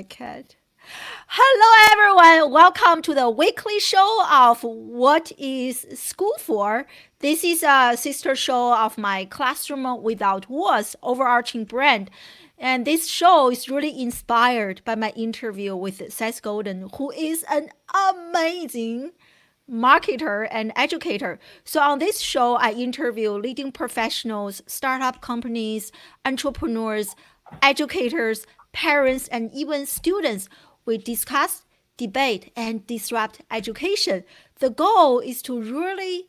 Cat. Hello, everyone. Welcome to the weekly show of What is School For? This is a sister show of my Classroom Without Walls overarching brand. And this show is really inspired by my interview with Seth Godin, who is an amazing marketer and educator. So on this show, I interview leading professionals, startup companies, entrepreneurs, educators, parents, and even students. We discuss, debate, and disrupt education. The goal is to really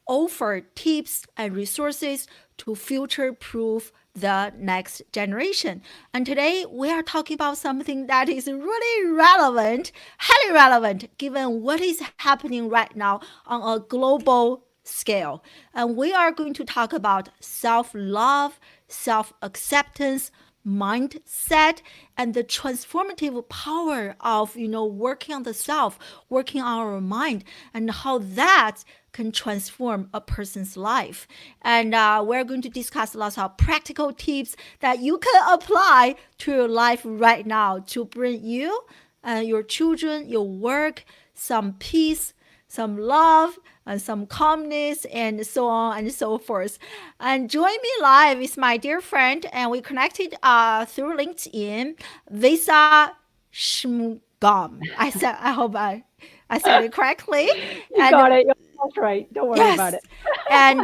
offer tips and resources to future proof the next generation. And today we are talking about something that is really relevant, highly relevant, given what is happening right now on a global scale. And we are going to talk about self love, self acceptance, mindset, and the transformative power of working on the self, working on our mind, and how that can transform a person's life. And we're going to discuss lots of practical tips that you can apply to your life right now to bring you and your children, your work, some peace, some love, and some calmness, and so on and so forth. And join me live is my dear friend, and we connected through LinkedIn, Visa Shanmugam. I hope I said it correctly. You And got it. That's right. Don't worry about yes. it. And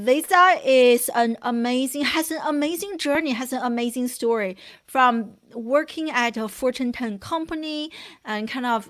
Visa has an amazing journey, has an amazing story from working at a Fortune 10 company and kind of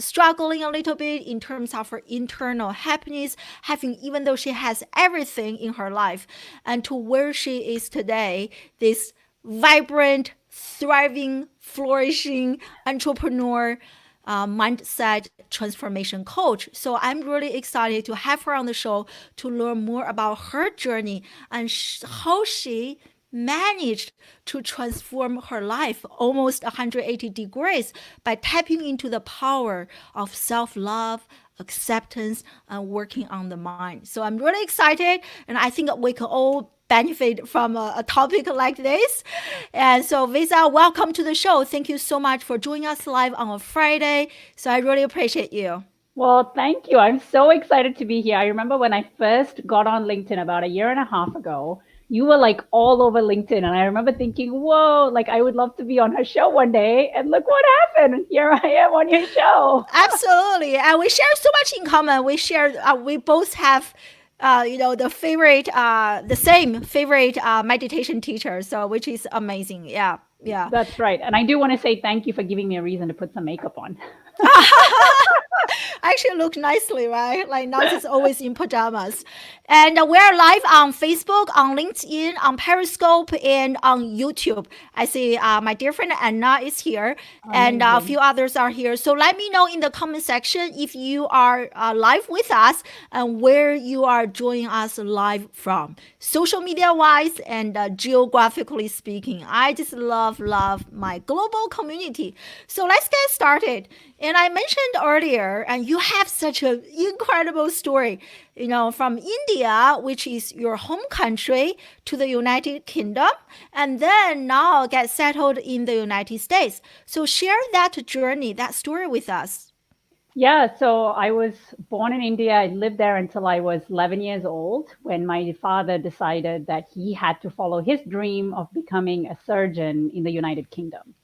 struggling a little bit in terms of her internal happiness, having even though she has everything in her life, and to where she is today, this vibrant, thriving, flourishing entrepreneur, mindset transformation coach. So I'm really excited to have her on the show to learn more about her journey and how she managed to transform her life almost 180 degrees by tapping into the power of self love, acceptance, and working on the mind. So I'm really excited, and I think we can all benefit from a topic like this. And so, Visa, welcome to the show. Thank you so much for joining us live on a Friday. So, I really appreciate you. Well, thank you. I'm so excited to be here. I remember when I first got on LinkedIn about a year and a half ago, you were like all over LinkedIn. And I remember thinking, whoa, like I would love to be on her show one day. And look what happened. Here I am on your show. Absolutely. And we share so much in common. We both have, the same favorite meditation teacher. So, which is amazing. Yeah. Yeah. That's right. And I do want to say thank you for giving me a reason to put some makeup on. Actually look nicely, right? Like not just always in pajamas. And we're live on Facebook, on LinkedIn, on Periscope, and on YouTube. I see my dear friend Anna is here, and a Amazing. few others are here. So let me know in the comment section if you are live with us and where you are joining us live from, social media wise and geographically speaking. I just love my global community. So let's get started. And I mentioned earlier, and you have such an incredible story, from India, which is your home country, to the United Kingdom, and then now get settled in the United States. So share that journey, that story with us. Yeah, so I was born in India. I lived there until I was 11 years old when my father decided that he had to follow his dream of becoming a surgeon in the United Kingdom.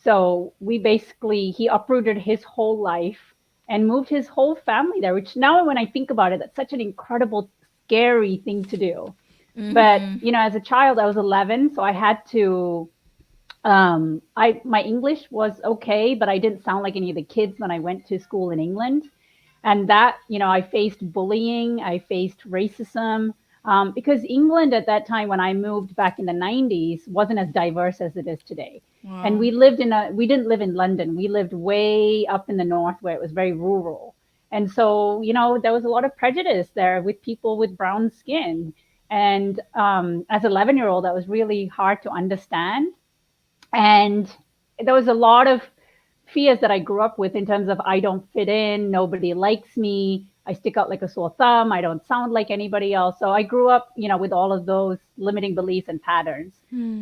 So he uprooted his whole life and moved his whole family there, which now when I think about it, that's such an incredible, scary thing to do. But, as a child, I was 11, so I had to my English was okay, but I didn't sound like any of the kids when I went to school in England. And that, I faced bullying, I faced racism, because England at that time when I moved back in the 90s wasn't as diverse as it is today. And Wow. we didn't live in London. We lived way up in the north where it was very rural. And so, there was a lot of prejudice there with people with brown skin. And as an 11-year-old, that was really hard to understand. And there was a lot of fears that I grew up with in terms of I don't fit in, nobody likes me. I stick out like a sore thumb. I don't sound like anybody else. So I grew up, with all of those limiting beliefs and patterns.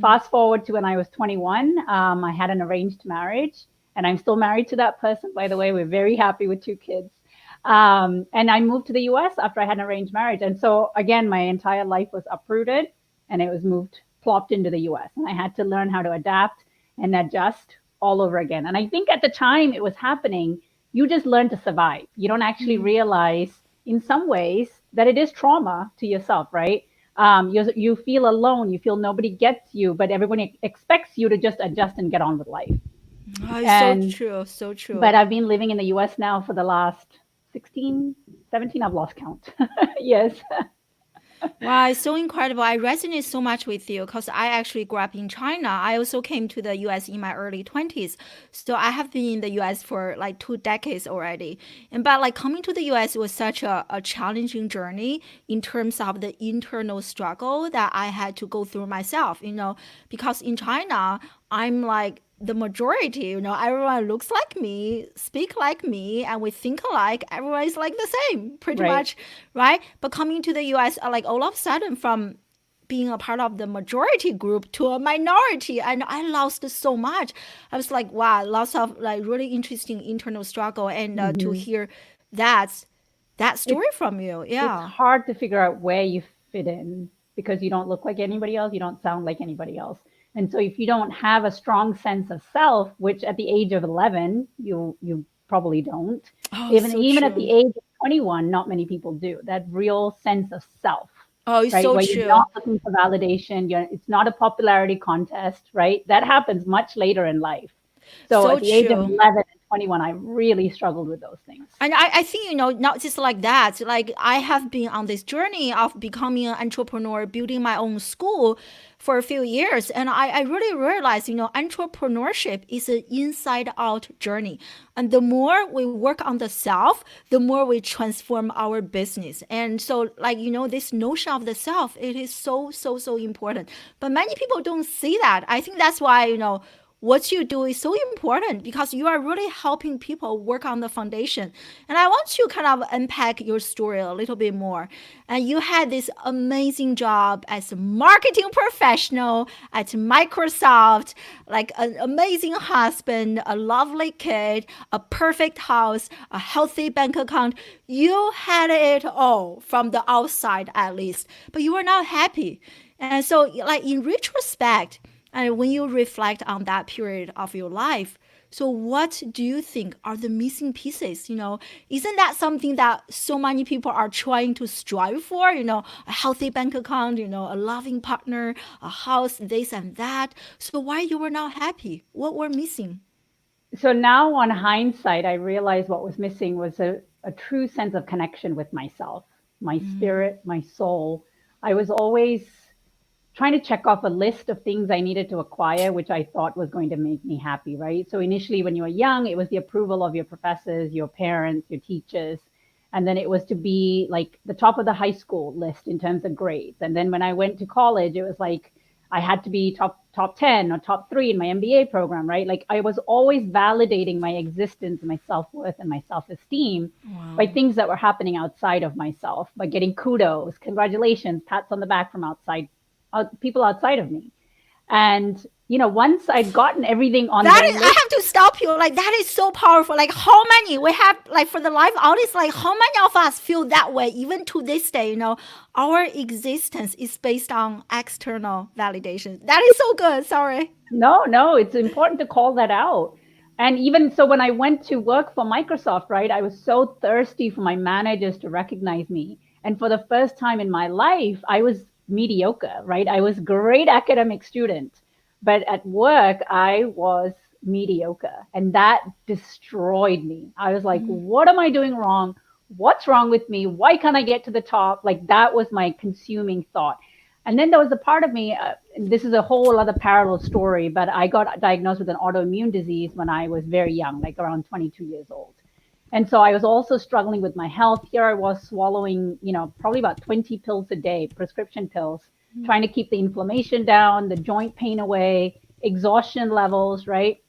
Fast forward to when I was 21, I had an arranged marriage, and I'm still married to that person, by the way. We're very happy with 2 kids. And I moved to the US after I had an arranged marriage. And so, again, my entire life was uprooted and it was plopped into the US. And I had to learn how to adapt and adjust all over again. And I think at the time it was happening, you just learn to survive. You don't actually realize, in some ways, that it is trauma to yourself, right? You feel alone, you feel nobody gets you, but everybody expects you to just adjust and get on with life. Oh, it's so And true, so but true. I've been living in the US now for the last 16, 17, I've lost count. Yes. Wow, it's so incredible. I resonate so much with you because I actually grew up in China. I also came to the US in my early 20s. So I have been in the US for like 2 decades already. And but like coming to the US was such a challenging journey in terms of the internal struggle that I had to go through myself, because in China, I'm like the majority, everyone looks like me, speak like me, and we think alike. Everyone is like the same, pretty Right. much, right? But coming to the US, like all of a sudden from being a part of the majority group to a minority, and I lost so much. I was like, wow, lots of like really interesting internal struggle, and to Hmm. hear that story It's from you, it's yeah. hard to figure out where you fit in because you don't look like anybody else, you don't sound like anybody else. And so if you don't have a strong sense of self, which at the age of 11, you probably don't, Oh, so even at the true. age of 21, not many people do. That real sense of self, Oh, it's right? so Where you're true. not looking for validation, it's not a popularity contest, right? That happens much later in life. So So at the age of true. 11 and 21, I really struggled with those things. And I think, not just like that. Like I have been on this journey of becoming an entrepreneur, building my own school for a few years. And I really realized, entrepreneurship is an inside out journey. And the more we work on the self, the more we transform our business. And so, like, this notion of the self, it is so, so, so important. But many people don't see that. I think that's why, what you do is so important because you are really helping people work on the foundation. And I want to kind of unpack your story a little bit more. And you had this amazing job as a marketing professional at Microsoft, like an amazing husband, a lovely kid, a perfect house, a healthy bank account. You had it all from the outside, at least, but you were not happy. And so, like, in retrospect, and when you reflect on that period of your life, so what do you think are the missing pieces? Isn't that something that so many people are trying to strive for? A healthy bank account, a loving partner, a house, this and that. So why you were not happy? What were missing? So now, on hindsight, I realized what was missing was a true sense of connection with myself, my spirit, my soul. I was always trying to check off a list of things I needed to acquire, which I thought was going to make me happy, right? So initially, when you were young, it was the approval of your professors, your parents, your teachers. And then it was to be like the top of the high school list in terms of grades. And then when I went to college, it was like I had to be top 10 or top 3 in my MBA program, right? Like I was always validating my existence, my self-worth and my self-esteem by Wow. things that were happening outside of myself, by getting kudos, congratulations, pats on the back from people outside of me. And once I'd gotten everything on That the is, I list, have to stop you. Like that is so powerful. Like how many we have, like for the live audience, like how many of us feel that way even to this day? Our existence is based on external validation. That is so good. Sorry. no, it's important to call that out. And even so, when I went to work for Microsoft, right, I was so thirsty for my managers to recognize me. And for the first time in my life, I was mediocre, right? I was a great academic student, but at work, I was mediocre. And that destroyed me. I was like, what am I doing wrong? What's wrong with me? Why can't I get to the top? Like that was my consuming thought. And then there was a part of me, this is a whole other parallel story, but I got diagnosed with an autoimmune disease when I was very young, like around 22 years old. And so I was also struggling with my health. Here I was swallowing, probably about 20 pills a day, prescription pills, trying to keep the inflammation down, the joint pain away, exhaustion levels, right?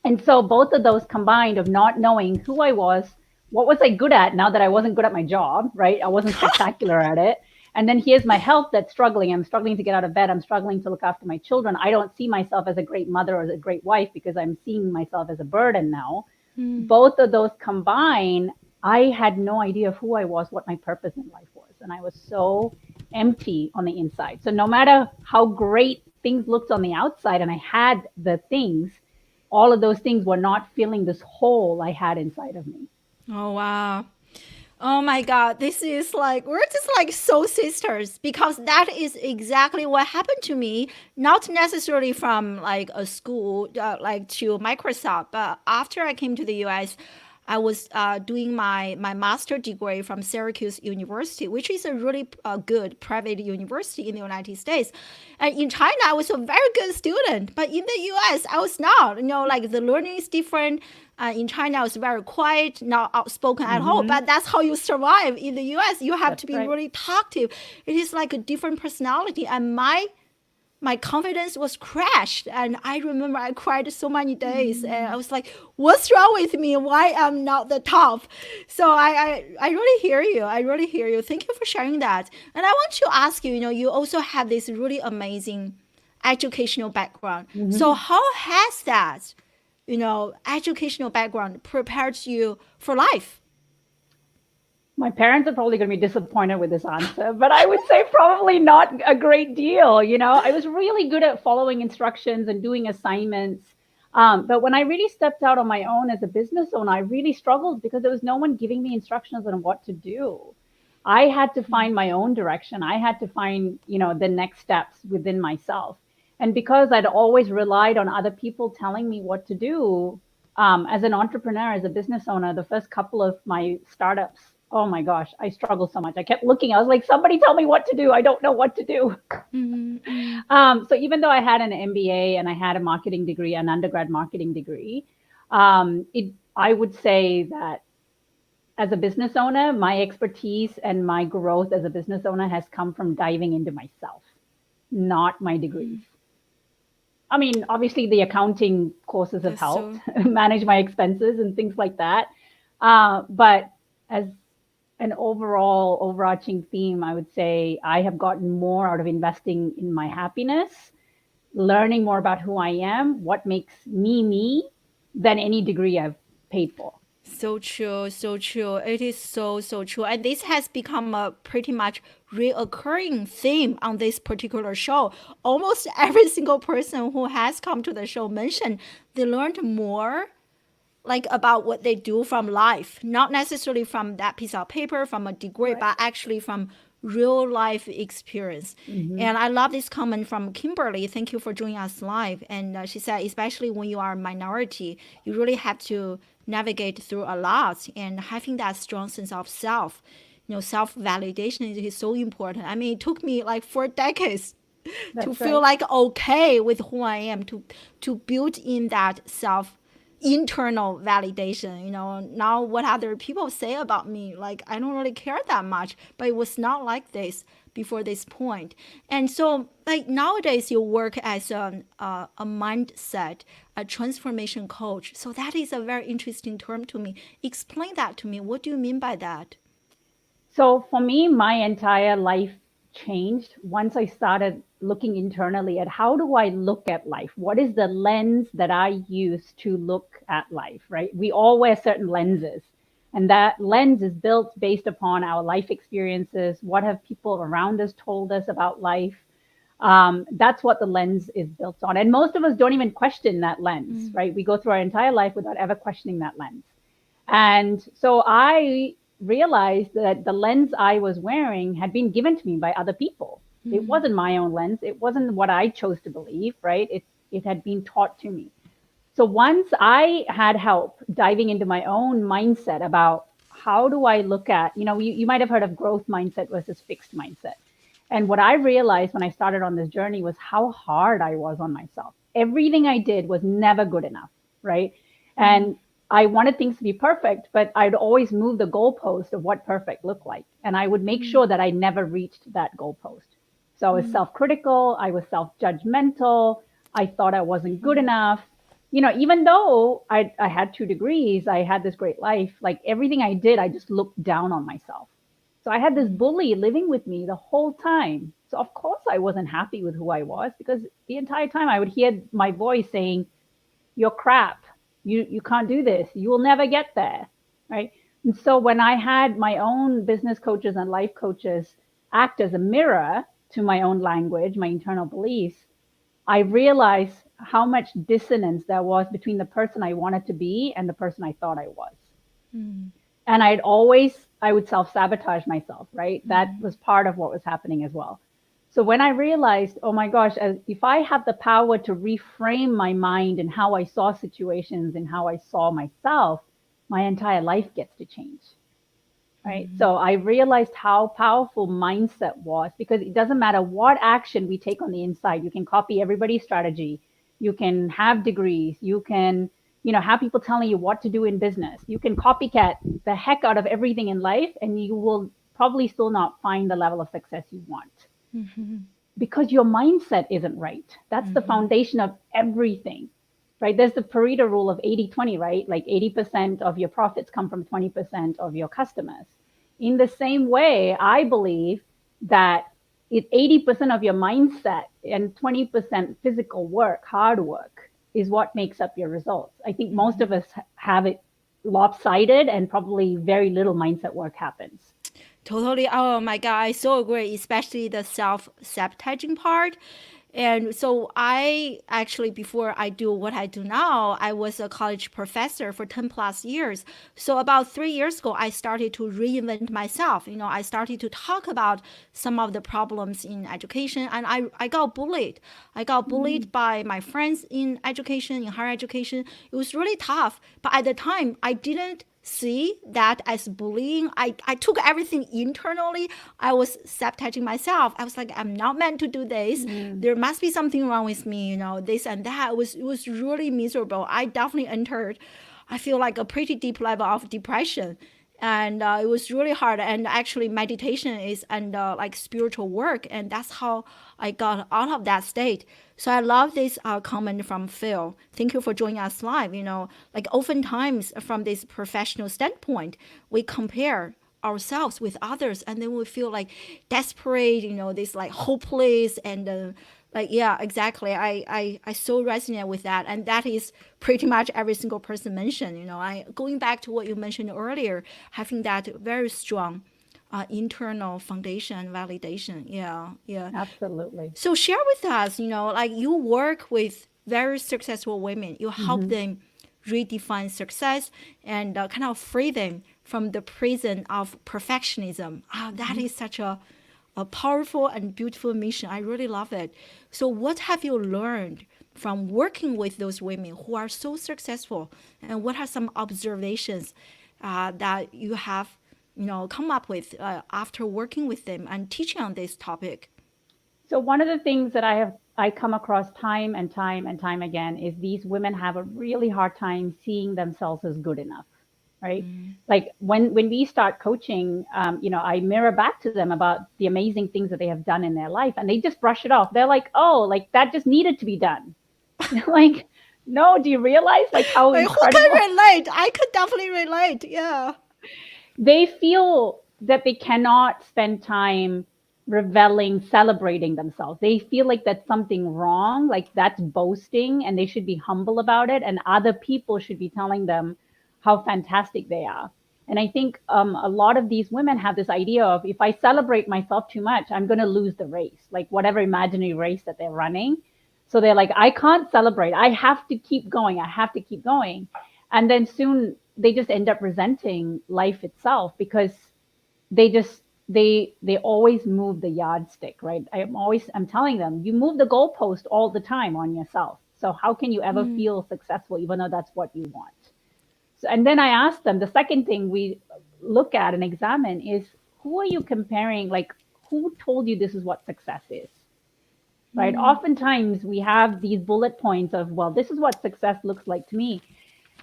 And so both of those combined of not knowing who I was, what was I good at now that I wasn't good at my job, right? I wasn't spectacular at it. And then here's my health that's struggling. I'm struggling to get out of bed. I'm struggling to look after my children. I don't see myself as a great mother or as a great wife because I'm seeing myself as a burden now. Both of those combined, I had no idea who I was, what my purpose in life was. And I was so empty on the inside. So no matter how great things looked on the outside and I had the things, all of those things were not filling this hole I had inside of me. Oh, wow. Oh my God, this is like, we're just like soul sisters because that is exactly what happened to me. Not necessarily from like a school, like to Microsoft, but after I came to the US, I was doing my master degree from Syracuse University, which is a really good private university in the United States. And in China, I was a very good student, but in the US, I was not. Like the learning is different. In China, I was very quiet, not outspoken at all. Mm-hmm. But that's how you survive. In the US, you have to That's be right. really talkative. It is like a different personality. And my confidence was crashed, and I remember I cried so many days, and I was like, what's wrong with me, why I'm not the top? So I really hear you, I really hear you. Thank you for sharing that. And I want to ask you, you also have this really amazing educational background. So Mm-hmm. how has that, educational background prepared you for life? My parents are probably going to be disappointed with this answer, but I would say probably not a great deal. I was really good at following instructions and doing assignments. But when I really stepped out on my own as a business owner, I really struggled because there was no one giving me instructions on what to do. I had to find my own direction. I had to find, the next steps within myself. And because I'd always relied on other people telling me what to do, as an entrepreneur, as a business owner, the first couple of my startups, oh my gosh, I struggled so much. I kept looking. I was like, somebody tell me what to do. I don't know what to do. Mm-hmm. So even though I had an MBA and I had a marketing degree, an undergrad marketing degree, I would say that as a business owner, my expertise and my growth as a business owner has come from diving into myself, not my degrees. I mean, obviously, the accounting courses have That's helped so. manage my expenses and things like that. But as an overall overarching theme, I would say I have gotten more out of investing in my happiness, learning more about who I am, what makes me me, than any degree I've paid for. So true, so true. It is so, so true. And this has become a pretty much reoccurring theme on this particular show. Almost every single person who has come to the show mentioned they learned more like about what they do from life, not necessarily from that piece of paper, from a degree, Right. but actually from real life experience. Mm-hmm. And I love this comment from Kimberly. Thank you for joining us live. And she said, especially when you are a minority, you really have to navigate through a lot, and having that strong sense of self, self validation is so important. I mean, it took me like 4 decades to That's feel right. like okay with who I am, to build in that self internal validation. Now what other people say about me, like I don't really care that much, but it was not like this before this point. And so like nowadays you work as a mindset, a transformation coach. So that is a very interesting term to me. Explain that to me. What do you mean by that? So for me, my entire life changed once I started looking internally at how do I look at life? What is the lens that I use to look at life, right? We all wear certain lenses, and that lens is built based upon our life experiences. What have people around us told us about life? That's what the lens is built on. And most of us don't even question that lens, right? We go through our entire life without ever questioning that lens. And so I realized that the lens I was wearing had been given to me by other people. It wasn't my own lens. It wasn't what I chose to believe, right? It had been taught to me. So once I had help diving into my own mindset about how do I look at, you might have heard of growth mindset versus fixed mindset. And what I realized when I started on this journey was how hard I was on myself. Everything I did was never good enough, right? And I wanted things to be perfect, but I'd always move the goalpost of what perfect looked like. And I would make sure that I never reached that goalpost. So I was self critical, I was self judgmental, I thought I wasn't good enough. Even though I had 2 degrees, I had this great life, like everything I did, I just looked down on myself. So I had this bully living with me the whole time. So of course I wasn't happy with who I was, because the entire time I would hear my voice saying, you're crap. You can't do this. You will never get there. Right. And so when I had my own business coaches and life coaches act as a mirror to my own language, my internal beliefs, I realized how much dissonance there was between the person I wanted to be and the person I thought I was. And I would self sabotage myself, right? That was part of what was happening as well. So when I realized, oh my gosh, if I have the power to reframe my mind and how I saw situations and how I saw myself, my entire life gets to change. Right. So I realized how powerful mindset was, because it doesn't matter what action we take on the inside. You can copy everybody's strategy. You can have degrees. You can, have people telling you what to do in business. You can copycat the heck out of everything in life, and you will probably still not find the level of success you want, because your mindset isn't right. That's the foundation of everything, right? There's the Pareto rule of 80-20, right? Like 80% of your profits come from 20% of your customers. In the same way, I believe that it's 80% of your mindset and 20% physical work, hard work, is what makes up your results. I think most of us have it lopsided, and probably very little mindset work happens. Totally. Oh my God, I so agree, especially the self-sabotaging part. And so I actually, before I do what I do now, I was a college professor for 10 plus years. So about 3 years ago, I started to reinvent myself. I started to talk about some of the problems in education, and I got bullied. I got bullied by my friends in education, in higher education. It was really tough. But at the time, I didn't see that as bullying. I took everything internally. I was sabotaging myself. I was like, I'm not meant to do this. Mm, There must be something wrong with me, this and that. It was really miserable. I definitely entered, I feel like, a pretty deep level of depression. And it was really hard. And actually, meditation is and like spiritual work, and that's how I got out of that state. So I love this comment from Phil. Thank you for joining us live. Like oftentimes from this professional standpoint, we compare ourselves with others, and then we feel like desperate, this like hopeless and like, yeah, exactly. I so resonate with that, and that is pretty much every single person mentioned. I going back to what you mentioned earlier, having that very strong internal foundation validation. Yeah, yeah. absolutely. So share with us, like you work with very successful women. You help Hmm. them redefine success and kind of free them from the prison of perfectionism. That is such a powerful and beautiful mission. I really love it. So what have you learned from working with those women who are so successful? And what are some observations that you have, come up with after working with them and teaching on this topic? So one of the things that I come across time and time and time again is these women have a really hard time seeing themselves as good enough, right? Like when we start coaching, I mirror back to them about the amazing things that they have done in their life, and they just brush it off. They're like, "Oh, like that just needed to be done." Like, no, do you realize like how Like, who incredible can relate? I could definitely relate. Yeah. they feel that they cannot spend time reveling, celebrating themselves. They feel like that's something wrong, like that's boasting, and they should be humble about it. And other people should be telling them how fantastic they are. And I think a lot of these women have this idea of, if I celebrate myself too much, I'm going to lose the race, like whatever imaginary race that they're running. So they're like, I can't celebrate. I have to keep going. I have to keep going. And then soon they just end up resenting life itself, because they always move the yardstick, right? I'm telling them, you move the goalpost all the time on yourself. So how can you ever feel successful, even though that's what you want? So, and then I asked them, the second thing we look at and examine is, who are you comparing? Like, who told you this is what success is? Right? Oftentimes we have these bullet points of, well, this is what success looks like to me.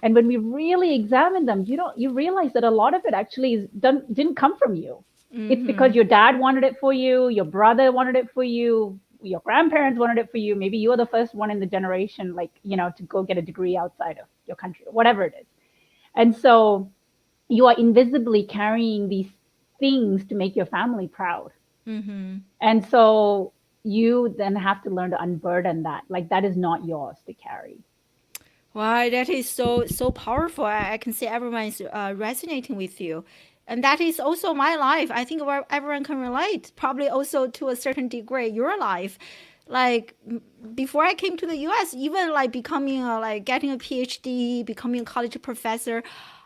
And when we really examine them, you realize that a lot of it actually didn't come from you. It's because your dad wanted it for you, your brother wanted it for you, your grandparents wanted it for you. Maybe you were the first one in the generation, like, to go get a degree outside of your country, or whatever it is. And so you are invisibly carrying these things to make your family proud. Mm-hmm. And so you then have to learn to unburden that. Like, that is not yours to carry. Wow, that is so powerful. I can see everyone is resonating with you, and that is also my life. I think everyone can relate. Probably also to a certain degree your life. Like before I came to the U.S., even like becoming a, like getting a PhD, becoming a college professor,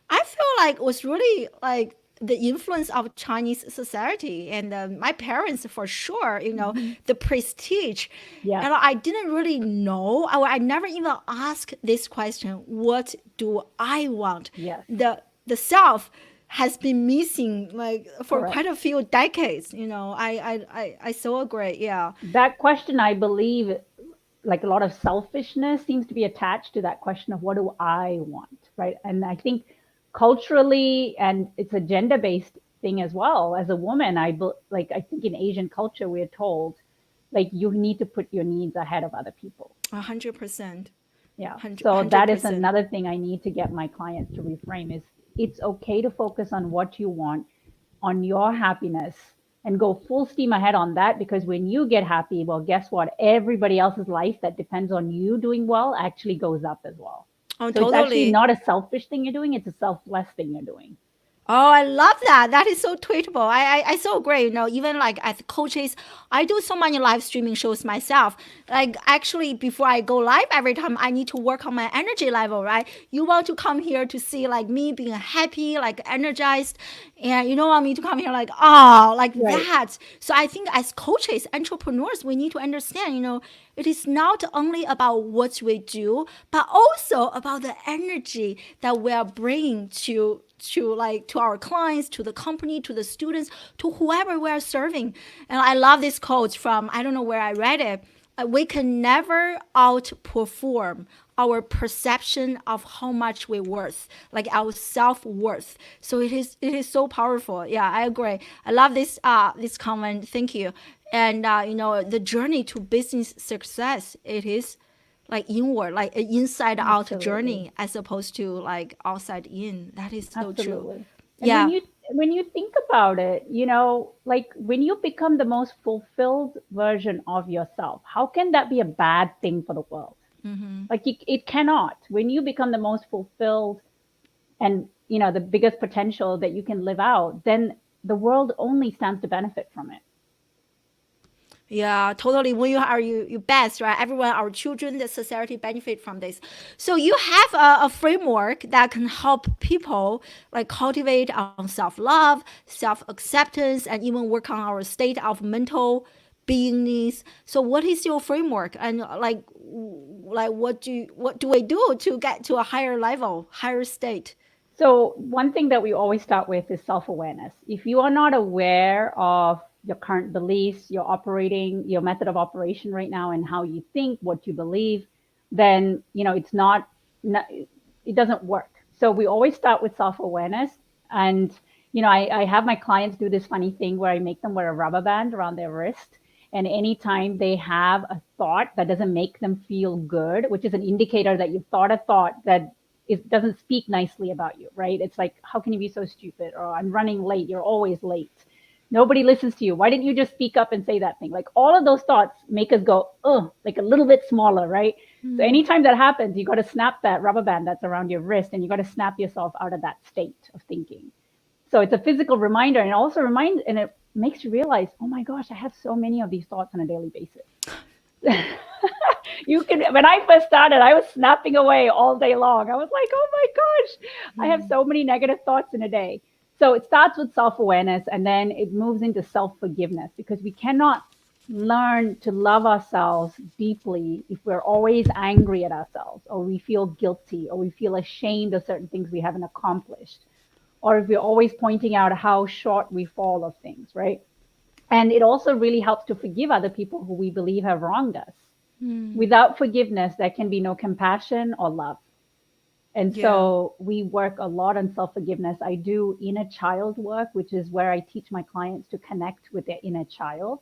I feel like it was really like the influence of Chinese society and my parents for sure. Mm-hmm. The prestige, Yes. and I didn't really know. I never even asked this question. What do I want? Yes. The self has been missing like for Correct. quite a few decades. I so agree. Yeah. That question, I believe, like a lot of selfishness seems to be attached to that question of what do I want, right? And I think culturally, and it's a gender based thing as well. As a woman, I think in Asian culture, we're told like you need to put your needs ahead of other people. 100%. Yeah. So Hundred that is percent. another thing I need to get my clients to reframe is it's okay to focus on what you want, on your happiness, and go full steam ahead on that, because when you get happy, well, guess what? Everybody else's life that depends on you doing well actually goes up as well. Oh, So it's actually totally. not a selfish thing you're doing, it's a selfless thing you're doing. Oh, I love that. That is so tweetable. I so agree. Even like as coaches, I do so many live streaming shows myself. Like actually, before I go live, every time I need to work on my energy level, right? You want to come here to see like me being happy, like energized, and you don't want me to come here like like Right. that. So I think as coaches, entrepreneurs, we need to understand. It is not only about what we do, but also about the energy that we are bringing to our clients, to the company, to the students, to whoever we are serving. And I love this quote from, I don't know where I read it. We can never outperform our perception of how much we're worth, like our self-worth. So it is so powerful. Yeah, I agree. I love this comment. Thank you. And the journey to business success, it is like inward, like an inside out Absolutely. journey as opposed to like outside in. That is so true. Absolutely. And Yeah. when you think about it, like when you become the most fulfilled version of yourself, how can that be a bad thing for the world? Like it cannot. When you become the most fulfilled and the biggest potential that you can live out, then the world only stands to benefit from it. Yeah, totally. When you are you best, right? Everyone, our children, the society benefit from this. So you have a framework that can help people like cultivate on self love, self acceptance, and even work on our state of mental beingness. So what is your framework, and like what do we do to get to a higher level, higher state? So one thing that we always start with is self-awareness. If you are not aware of your current beliefs, your method of operation right now, and how you think, what you believe, then it's not it doesn't work. So we always start with self-awareness. And I have my clients do this funny thing where I make them wear a rubber band around their wrist. And anytime they have a thought that doesn't make them feel good, which is an indicator that you've thought a thought that it doesn't speak nicely about you, right? It's like, how can you be so stupid? Or I'm running late. You're always late. Nobody listens to you. Why didn't you just speak up and say that thing? Like all of those thoughts make us go, oh, like a little bit smaller, right? So anytime that happens, you got to snap that rubber band that's around your wrist and you got to snap yourself out of that state of thinking. So it's a physical reminder, and it also reminds, and it makes you realize, oh my gosh, I have so many of these thoughts on a daily basis. You can, when I first started, I was snapping away all day long. I was like, oh my gosh, I have so many negative thoughts in a day. So it starts with self-awareness, and then it moves into self-forgiveness, because we cannot learn to love ourselves deeply if we're always angry at ourselves, or we feel guilty, or we feel ashamed of certain things we haven't accomplished, or if we're always pointing out how short we fall of things, right? And it also really helps to forgive other people who we believe have wronged us. Without forgiveness, there can be no compassion or love. And Yeah. so we work a lot on self forgiveness. I do inner child work, which is where I teach my clients to connect with their inner child,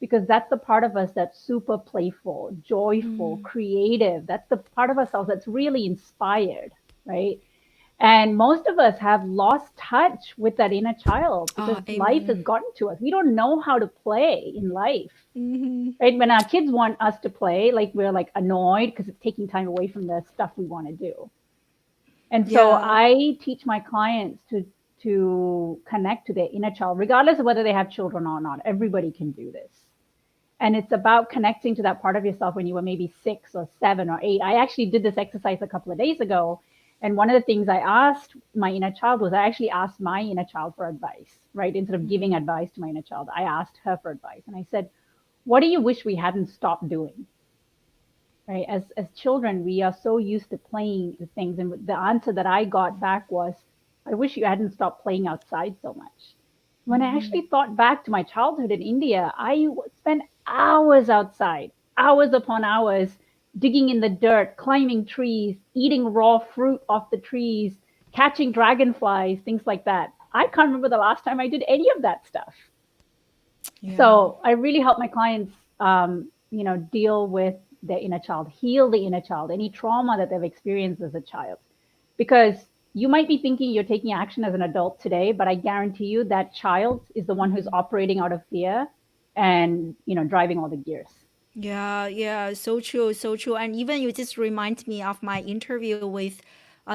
because that's the part of us that's super playful, joyful, creative. That's the part of ourselves that's really inspired, right? And most of us have lost touch with that inner child because life has Amen. gotten to us. We don't know how to play in life, Mm-hmm. right? When our kids want us to play, like we're like annoyed because it's taking time away from the stuff we want to do. And so Yeah. I teach my clients to connect to their inner child, regardless of whether they have children or not. Everybody can do this. And it's about connecting to that part of yourself when you were maybe 6 or 7 or 8. I actually did this exercise a couple of days ago. And one of the things I asked my inner child was I actually asked my inner child for advice, right? Instead of giving advice to my inner child, I asked her for advice. And I said, what do you wish we hadn't stopped doing? Right? As children, we are so used to playing the things. And the answer that I got back was, I wish you hadn't stopped playing outside so much. When I actually thought back to my childhood in India, I spent hours outside, hours upon hours, digging in the dirt, climbing trees, eating raw fruit off the trees, catching dragonflies, things like that. I can't remember the last time I did any of that stuff. Yeah. So I really help my clients, deal with their inner child, heal the inner child, any trauma that they've experienced as a child. Because you might be thinking you're taking action as an adult today, but I guarantee you that child is the one who's operating out of fear and, driving all the gears. Yeah, yeah, so true, so true. And even you just remind me of my interview with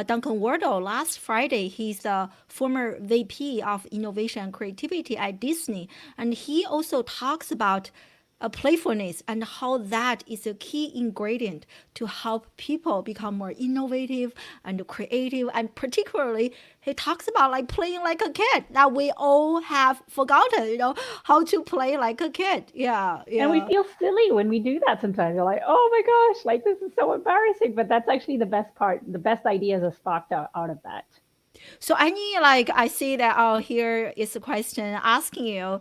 Duncan Wardle last Friday. He's the former VP of Innovation and Creativity at Disney. And he also talks about playfulness and how that is a key ingredient to help people become more innovative and creative. And particularly, he talks about like playing like a kid. That we all have forgotten, how to play like a kid. Yeah, And we yeah. feel silly when we do that sometimes. You're like, oh my gosh, like this is so embarrassing. But that's actually the best part. The best ideas are sparked out of that. So any like I see that here is a question asking you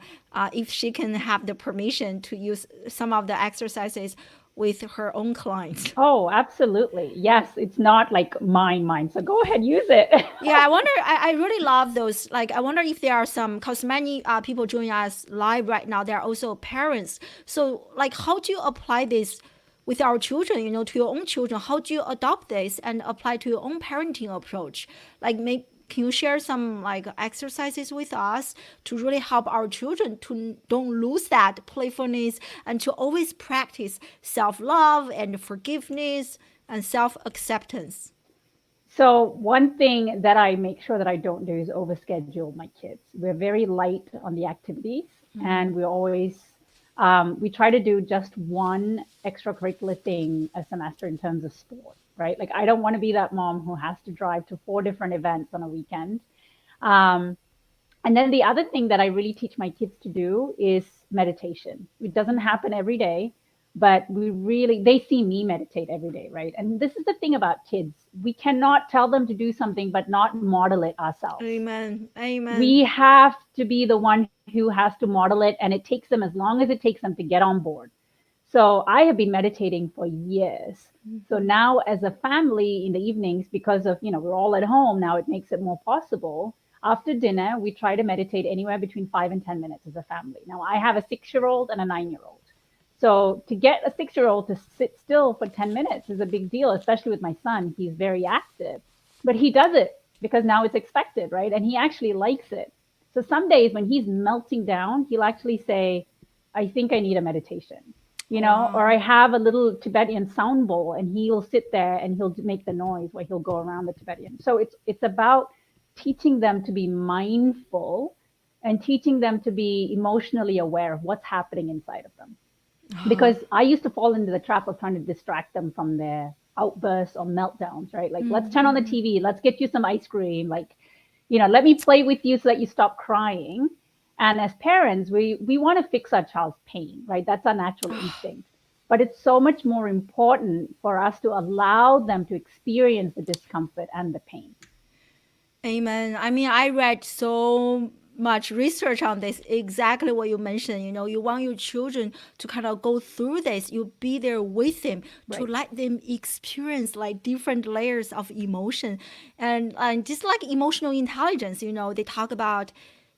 if she can have the permission to use some of the exercises with her own clients. Oh, absolutely. Yes, it's not like mine. So go ahead, use it. Yeah, I wonder. I really love those. Like, I wonder if there are some, because many people joining us live right now, they're also parents. So, like, how do you apply this with our children, to your own children? How do you adopt this and apply to your own parenting approach? Like, can you share some like exercises with us to really help our children to don't lose that playfulness and to always practice self-love and forgiveness and self-acceptance? So one thing that I make sure that I don't do is overschedule my kids. We're very light on the activities, and we try to do just one extracurricular thing a semester in terms of sport, right? Like I don't want to be that mom who has to drive to 4 different events on a weekend. Um, and then the other thing that I really teach my kids to do is meditation. It doesn't happen every day, but they see me meditate every day, right? And this is the thing about kids. We cannot tell them to do something, but not model it ourselves. Amen. Amen. We have to be the one who has to model it, and it takes them as long as it takes them to get on board. So I have been meditating for years. So now as a family in the evenings, because of, we're all at home now, it makes it more possible. After dinner, we try to meditate anywhere between 5 and 10 minutes as a family. Now I have a 6-year-old and a 9-year-old. So to get a 6-year-old to sit still for 10 minutes is a big deal, especially with my son. He's very active, but he does it because now it's expected, right? And he actually likes it. So some days when he's melting down, he'll actually say, I think I need a meditation, or Wow. I have a little Tibetan sound bowl and he'll sit there and he'll make the noise where he'll go around the Tibetan. So it's about teaching them to be mindful and teaching them to be emotionally aware of what's happening inside of them. Oh. Because I used to fall into the trap of trying to distract them from their outbursts or meltdowns, right? Like, let's turn on the TV, let's get you some ice cream, like, let me play with you so that you stop crying. And as parents, we want to fix our child's pain, right? That's our natural instinct. But it's so much more important for us to allow them to experience the discomfort and the pain. Amen. I mean, I read so much research on this, exactly what you mentioned. You want your children to kind of go through this. You be there with them to Right. let them experience like different layers of emotion and just like emotional intelligence. They talk about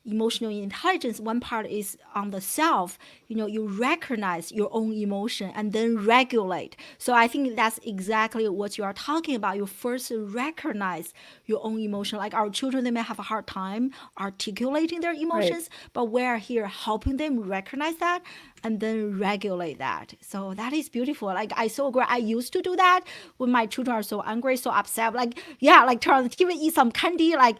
emotional intelligence, one part is on the self. You recognize your own emotion and then regulate. So I think that's exactly what you are talking about. You first recognize your own emotion. Like our children, they may have a hard time articulating their Right. emotions, but we're here helping them recognize that and then regulate that. So that is beautiful. Like I so agree. I used to do that when my children are so angry, so upset. Like yeah, like turn on the TV, eat some candy. Like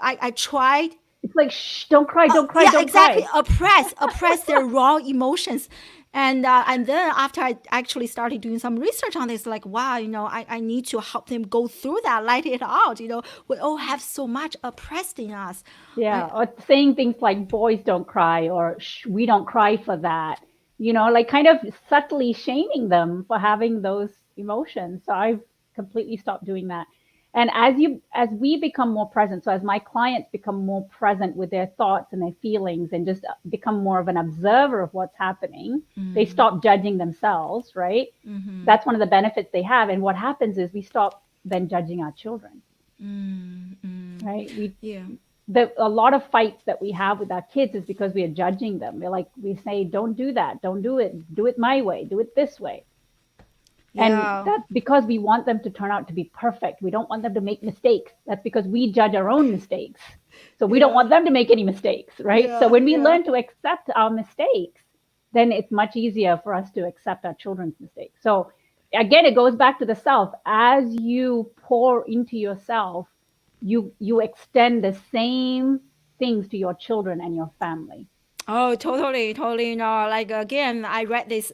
I tried. It's like, shh, don't cry, don't cry, Yeah, don't exactly. cry. Oppress their raw emotions. And then after I actually started doing some research on this, like wow, I need to help them go through that, let it out. We all have so much oppressed in us. Yeah, I or saying things like boys don't cry or shh, we don't cry for that. Like kind of subtly shaming them for having those emotions. So I've completely stopped doing that. And as we become more present, so as my clients become more present with their thoughts and their feelings and just become more of an observer of what's happening, they stop judging themselves, right? That's one of the benefits they have. And what happens is we stop then judging our children, right? yeah. A lot of fights that we have with our kids is because we are judging them. We say, don't do that, don't do it my way, do it this way. And Yeah. that's because we want them to turn out to be perfect. We don't want them to make mistakes. That's because we judge our own mistakes. So we don't Yeah. want them to make any mistakes, right? So Yeah. when we Yeah. learn to accept our mistakes, then it's much easier for us to accept our children's mistakes. So again, it goes back to the self. As you pour into yourself, you extend the same things to your children and your family. Oh, totally, totally. Like again, I read this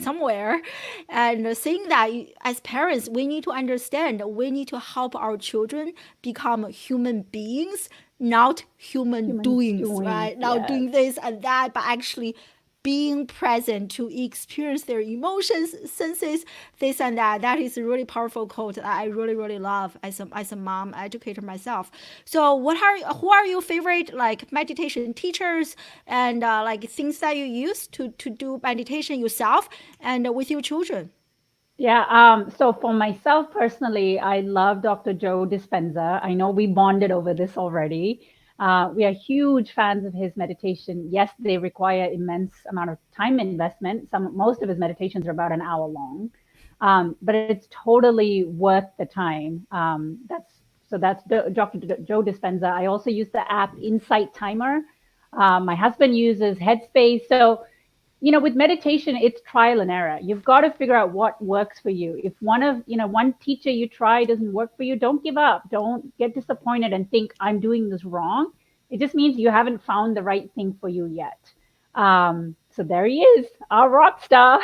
somewhere, and saying that as parents, we need to understand, we need to help our children become human beings, not human Human doings, doings, right? Now yes. doing this and that, but actually being present to experience their emotions, senses, this and that. That is a really powerful quote that I really, really love as a mom educator myself. So, who are your favorite like meditation teachers and like things that you use to do meditation yourself and with your children? Yeah. So for myself personally, I love Dr. Joe Dispenza. I know we bonded over this already. We are huge fans of his meditation. Yes, they require immense amount of time investment. Most of his meditations are about an hour long, but it's totally worth the time. That's Dr. Joe Dispenza. I also use the app Insight Timer. My husband uses Headspace. So with meditation, it's trial and error. You've got to figure out what works for you. If one teacher you try doesn't work for you, don't give up. Don't get disappointed and think I'm doing this wrong. It just means you haven't found the right thing for you yet. So there he is, our rock star.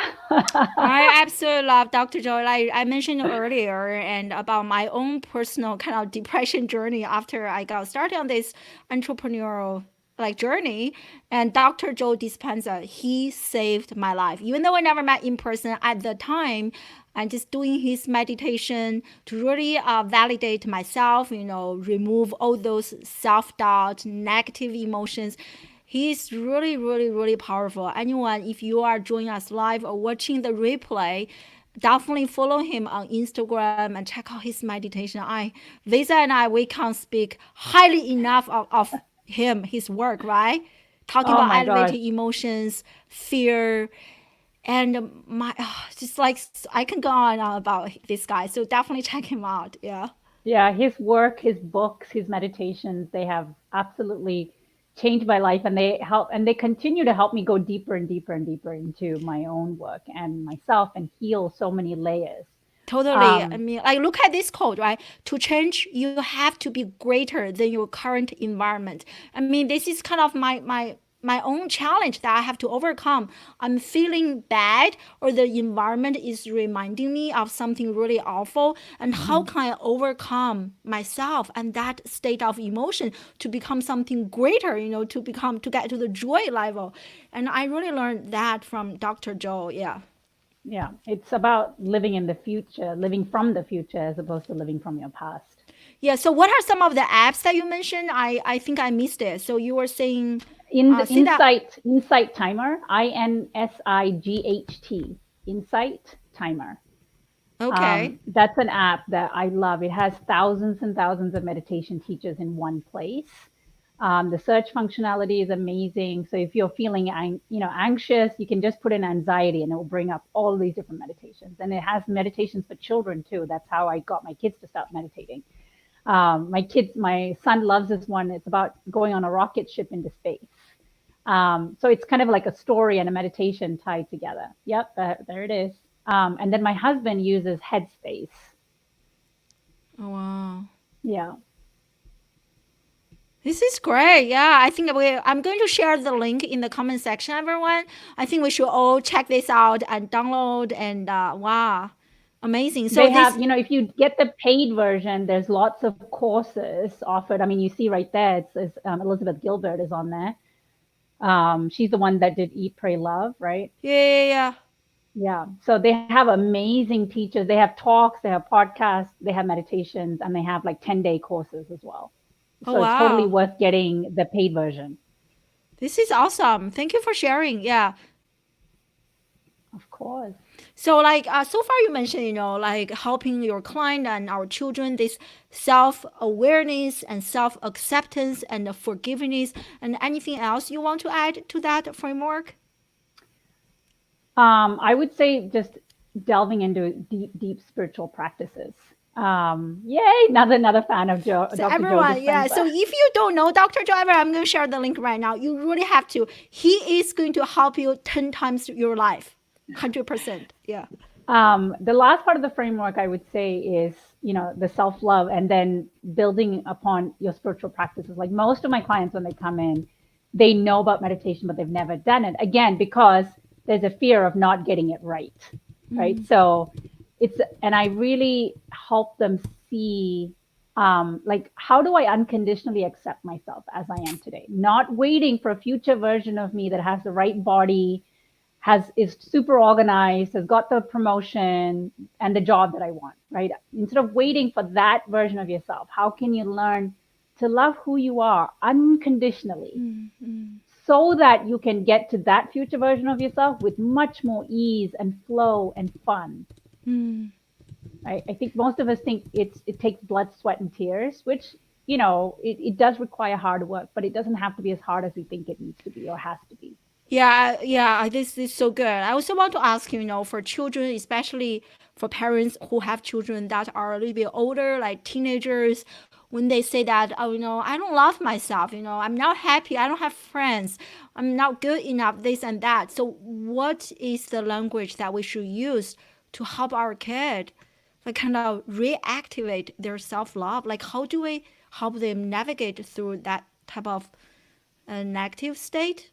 I absolutely love Dr. Joy. Like I mentioned earlier, and about my own personal kind of depression journey after I got started on this entrepreneurial like journey. And Dr. Joe Dispenza, he saved my life. Even though I never met in person at the time, and just doing his meditation to really validate myself, remove all those self doubt, negative emotions. He's really, really, really powerful. Anyone, if you are joining us live or watching the replay, definitely follow him on Instagram and check out his meditation. Visa and I, we can't speak highly enough of him, his work, right? Talking Oh about my gosh. elevating emotions, fear, and just like I can go on about this guy. So definitely check him out. Yeah. Yeah, his work, his books, his meditations, they have absolutely changed my life, and they continue to help me go deeper and deeper and deeper into my own work and myself and heal so many layers. Totally. I Um, mean, like, look at this code, right? To change, you have to be greater than your current environment. I mean, this is kind of my own challenge that I have to overcome. I'm feeling bad, or the environment is reminding me of something really awful. And how mhm. can I overcome myself and that state of emotion to become something greater, to get to the joy level? And I really learned that from Dr. Joe. Yeah. Yeah, it's about living in the future, living from the future as opposed to living from your past. Yeah. So, what are some of the apps that you mentioned? I think I missed it. So you were saying, In the say that. Insight Timer, INSIGHT, Insight Timer. Okay. That's an app that I love. It has thousands and thousands of meditation teachers in one place. The search functionality is amazing. So if you're feeling anxious, you can just put in anxiety and it will bring up all these different meditations. And it has meditations for children too. That's how I got my kids to start meditating. My son loves this one. It's about going on a rocket ship into space. So it's kind of like a story and a meditation tied together. Yep, there it is. And then my husband uses Headspace. Oh, wow. Yeah, This is great. Yeah, I think I'm going to share the link in the comment section, everyone. I think we should all check this out and download. And wow, amazing. So they this, have, if you get the paid version, there's lots of courses offered. I mean, you see right there, it's Elizabeth Gilbert is on there. She's the one that did Eat, Pray, Love, right? yeah, yeah, yeah. Yeah. So they have amazing teachers. They have talks, they have podcasts, they have meditations, and they have like 10-day courses as well. Oh, So it's totally wow. worth getting the paid version. This is awesome. Thank you for sharing. Yeah. Of course. So like so far you mentioned, like helping your client and our children this self-awareness and self-acceptance and forgiveness, and anything else you want to add to that framework? I would say just delving into deep, deep spiritual practices. Yay, another fan of So Dr. Joe everyone, yeah. Dispenza. So if you don't know Dr. Driver, I'm going to share the link right now. You really have to. He is going to help you 10 times your life. 100%. Yeah. The last part of the framework I would say is, the self love and then building upon your spiritual practices. Like most of my clients, when they come in, they know about meditation, but they've never done it. Again, because there's a fear of not getting it right. Right. So and I really help them see, like, how do I unconditionally accept myself as I am today? Not waiting for a future version of me that has the right body, is super organized, has got the promotion and the job that I want, right? Instead of waiting for that version of yourself, how can you learn to love who you are unconditionally so that you can get to that future version of yourself with much more ease and flow and fun? Right? I think most of us think it takes blood, sweat, and tears, which it does require hard work, but it doesn't have to be as hard as we think it needs to be or has to be. Yeah, yeah, this is so good. I also want to ask, for children, especially for parents who have children that are a little bit older, like teenagers, when they say that, oh, I don't love myself, I'm not happy, I don't have friends, I'm not good enough, this and that. So, what is the language that we should use to help our kid, like kind of reactivate their self love? Like, how do we help them navigate through that type of negative state?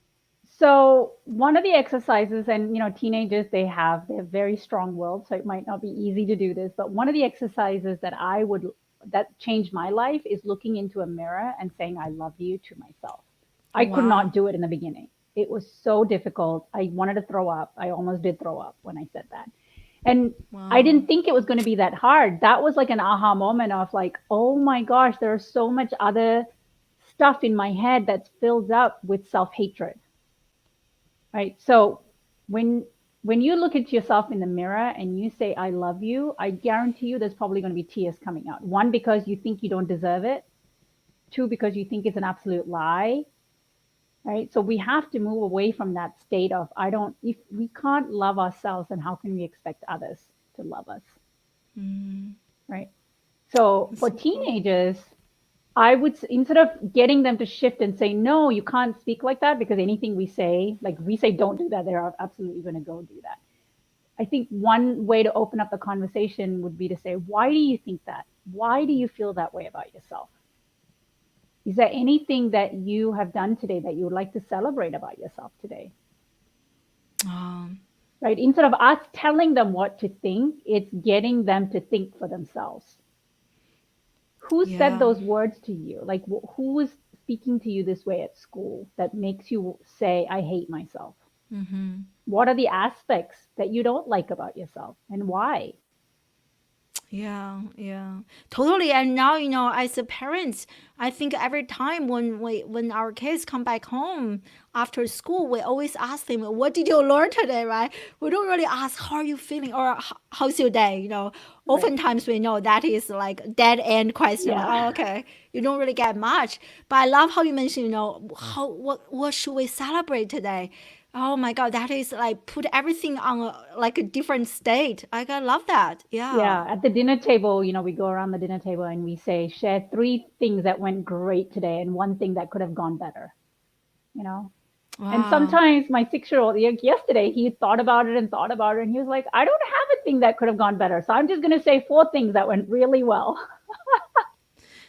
So one of the exercises, and teenagers, they're very strong-willed, so it might not be easy to do this. But one of the exercises that changed my life is looking into a mirror and saying "I love you" to myself. Oh, I could wow. not do it in the beginning. It was so difficult. I wanted to throw up. I almost did throw up when I said that. And I Wow. didn't think it was going to be that hard. That was like an aha moment of like, oh my gosh, there's so much other stuff in my head that's filled up with self-hatred. Right. So when when you look at yourself in the mirror and you say I love you, I guarantee you there's probably going to be tears coming out. One, because you think you don't deserve it. Two, because you think it's an absolute lie. Right. So we have to move away from that state of I don't if we can't love ourselves, then how can we expect others to love us? Right. So That's for so cool. teenagers, I would, instead of getting them to shift and say, no, you can't speak like that, because anything we say, like we say, don't do that, they're absolutely going to go do that. I think one way to open up the conversation would be to say, why do you think that? Why do you feel that way about yourself? Is there anything that you have done today that you would like to celebrate about yourself today? Um, Right? Instead of us telling them what to think, it's getting them to think for themselves. Who said yeah. those words to you? Like, who was speaking to you this way at school that makes you say, I hate myself? What are the aspects that you don't like about yourself and why? Yeah, yeah, totally. And now, as a parents, I think every time when our kids come back home after school, we always ask them, "What did you learn today?" Right? We don't really ask, "How are you feeling?" or "How's your day?" Right. Oftentimes we know that is like dead end question. Like, Yeah. oh, okay, you don't really get much. But I love how you mentioned, how what should we celebrate today? Oh my God, that is like put everything on like a different state. Like, I love that. Yeah. Yeah. At the dinner table, we go around the dinner table and we say, share three things that went great today and one thing that could have gone better, you know? And Wow. sometimes my 6-year-old, like yesterday, he thought about it and thought about it. And he was like, I don't have a thing that could have gone better. So I'm just going to say four things that went really well.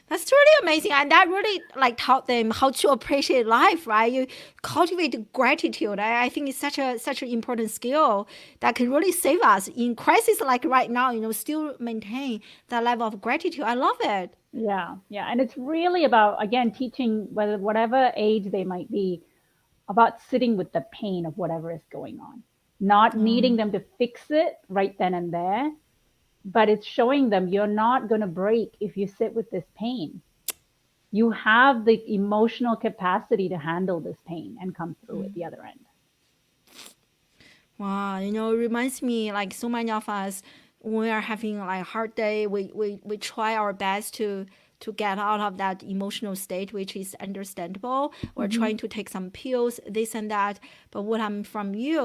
That's really amazing. And that really like taught them how to appreciate life, right? You cultivate gratitude. I think it's such an important skill that can really save us in crisis like right now, still maintain that level of gratitude. I love it. Yeah. Yeah. And it's really about, again, teaching whatever age they might be about sitting with the pain of whatever is going on, not needing them to fix it right then and there, but it's showing them you're not going to break if you sit with this pain. You have the emotional capacity to handle this pain and come through at the other end. Wow, it reminds me like so many of us when we are having like a hard day, we try our best to get out of that emotional state, which is understandable. We're Mm-hmm. trying to take some pills, this and that. But what I'm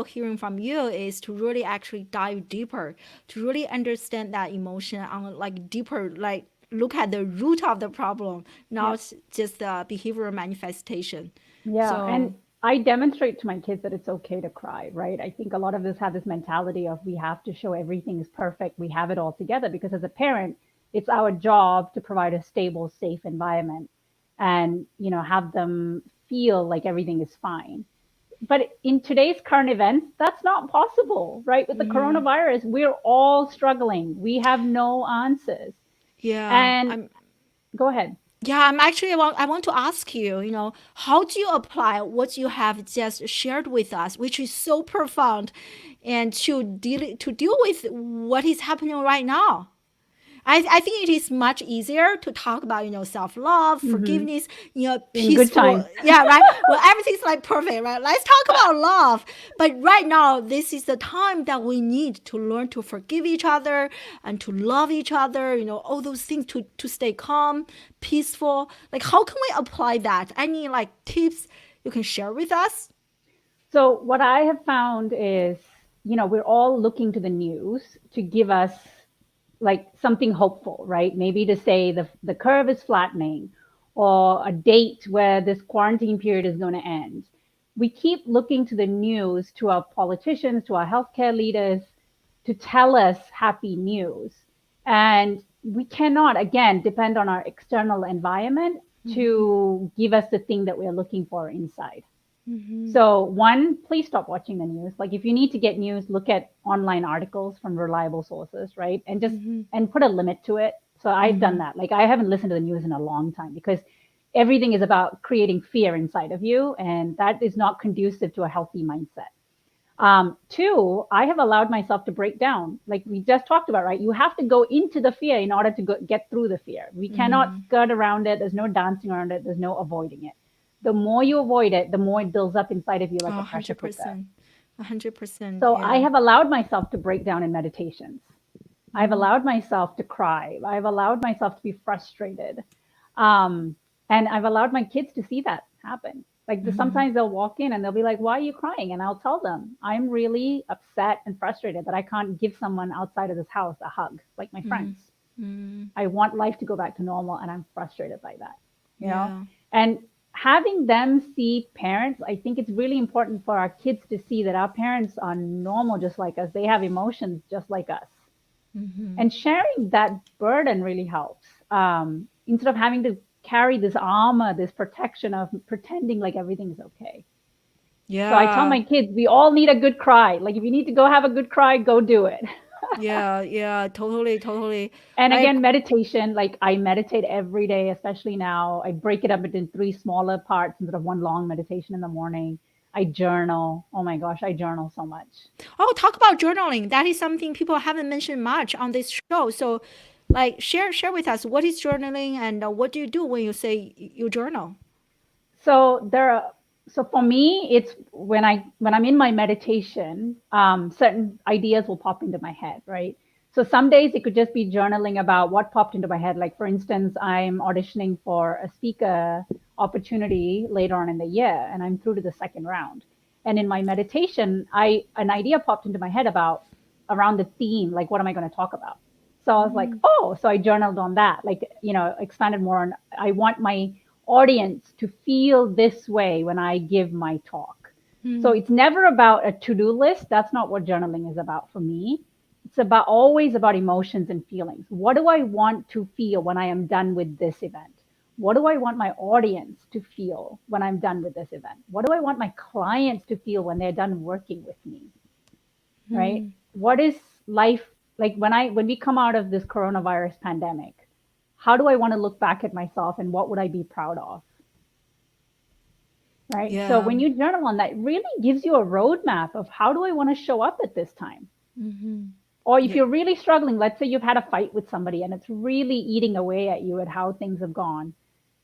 hearing from you is to really actually dive deeper, to really understand that emotion on like deeper, like look at the root of the problem, Yep. not just the behavioral manifestation. Yeah. And So, I demonstrate to my kids that it's okay to cry, right? I think a lot of us have this mentality of we have to show everything is perfect, we have it all together, because as a parent, it's our job to provide a stable, safe environment and, have them feel like everything is fine. But in today's current events, that's not possible, right? With the coronavirus, we're all struggling. We have no answers. yeah, And go ahead. Yeah, I want to ask you, how do you apply what you have just shared with us, which is so profound, and to deal with what is happening right now? I think it is much easier to talk about, self love, Hmm. forgiveness, In good peaceful. times. Yeah, right. Well, everything's like perfect, right? Let's talk about love. But right now, this is the time that we need to learn to forgive each other and to love each other, all those things to stay calm, peaceful. Like, how can we apply that? Any like tips you can share with us? So what I have found is, we're all looking to the news to give us like something hopeful, right? Maybe to say the curve is flattening or a date where this quarantine period is going to end. We keep looking to the news, to our politicians, to our healthcare leaders to tell us happy news. And we cannot, again, depend on our external environment to give us the thing that we're looking for inside. So, one, please stop watching the news. Like, if you need to get news, look at online articles from reliable sources, right? And put a limit to it. So, I've done that. Like, I haven't listened to the news in a long time because everything is about creating fear inside of you, and that is not conducive to a healthy mindset. Two, I have allowed myself to break down, like we just talked about, right? You have to go into the fear in order to get through the fear. We cannot skirt around it. There's no dancing around it. There's no avoiding it. The more you avoid it, the more it builds up inside of you like Oh, a pressure cooker. 100%. 100%. So I Yeah. have allowed myself to break down in meditations. I've allowed myself to cry. I've allowed myself to be frustrated. Um, and I've allowed my kids to see that happen. Like sometimes they'll walk in and they'll be like, "Why are you crying?" And I'll tell them, "I'm really upset and frustrated that I can't give someone outside of this house a hug, like my friends. I want life to go back to normal and I'm frustrated by that, you know?" Yeah. And having them see parents, I think it's really important for our kids to see that our parents are normal just like us. They have emotions just like us, and sharing that burden really helps, instead of having to carry this armor, this protection of pretending like everything's okay. So I tell Yeah. my kids, we all need a good cry. Like if you need to go have a good cry, go do it. Yeah. Yeah. Totally. Totally. And I again, meditation, like I meditate every day, especially now. I break it up into three smaller parts instead of one long meditation in the morning. I journal. Oh my gosh, I journal so much. Oh, talk about journaling. That is something people haven't mentioned much on this show. So, like, share with us what is journaling and what do you do when you say you journal? So there are, so for me, it's when I'm in my meditation, certain ideas will pop into my head, right? So some days it could just be journaling about what popped into my head. Like for instance, I'm auditioning for a speaker opportunity later on in the year, and I'm through to the second round. And in my meditation, I an idea popped into my head about around the theme, like what am I going to talk about? So I was like, oh, so I journaled on that, like, expanded more on, I want my audience to feel this way when I give my talk. So it's never about a to do list. That's not what journaling is about for me. It's about always about emotions and feelings. What do I want to feel when I am done with this event? What do I want my audience to feel when I'm done with this event? What do I want my clients to feel when they're done working with me? Right? What is life like when we come out of this coronavirus pandemic? How do I want to look back at myself and what would I be proud of? Right? So Yeah. when you journal on that, it really gives you a roadmap of how do I want to show up at this time? Or if Yeah. you're really struggling, let's say you've had a fight with somebody and it's really eating away at you at how things have gone,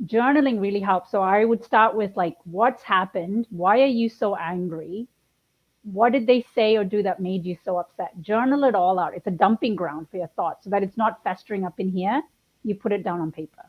journaling really helps. So I would start with like, what's happened? Why are you so angry? What did they say or do that made you so upset? Journal it all out. It's a dumping ground for your thoughts so that it's not festering up in here. You put it down on paper.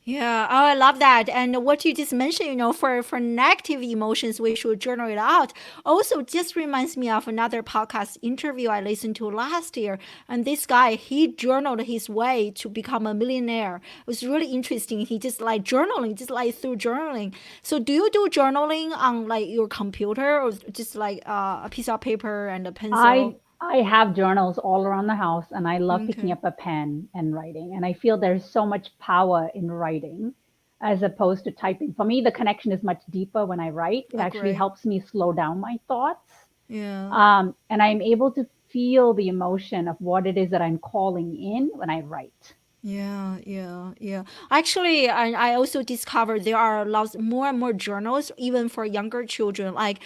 Yeah, oh, I love that. And what you just mentioned, for negative emotions, we should journal it out. Also, just reminds me of another podcast interview I listened to last year. And this guy, he journaled his way to become a millionaire. It was really interesting. He just like journaling, just like through journaling. So, do you do journaling on like your computer or just like a piece of paper and a pencil? I have journals all around the house and I love picking Okay, up a pen and writing. And I feel there's so much power in writing as opposed to typing. For me, the connection is much deeper when I write. It actually agree. helps me slow down my thoughts. Yeah. And I'm able to feel the emotion of what it is that I'm calling in when I write. Yeah, yeah, yeah. Actually, I also discovered there are lots more and more journals, even for younger children. Like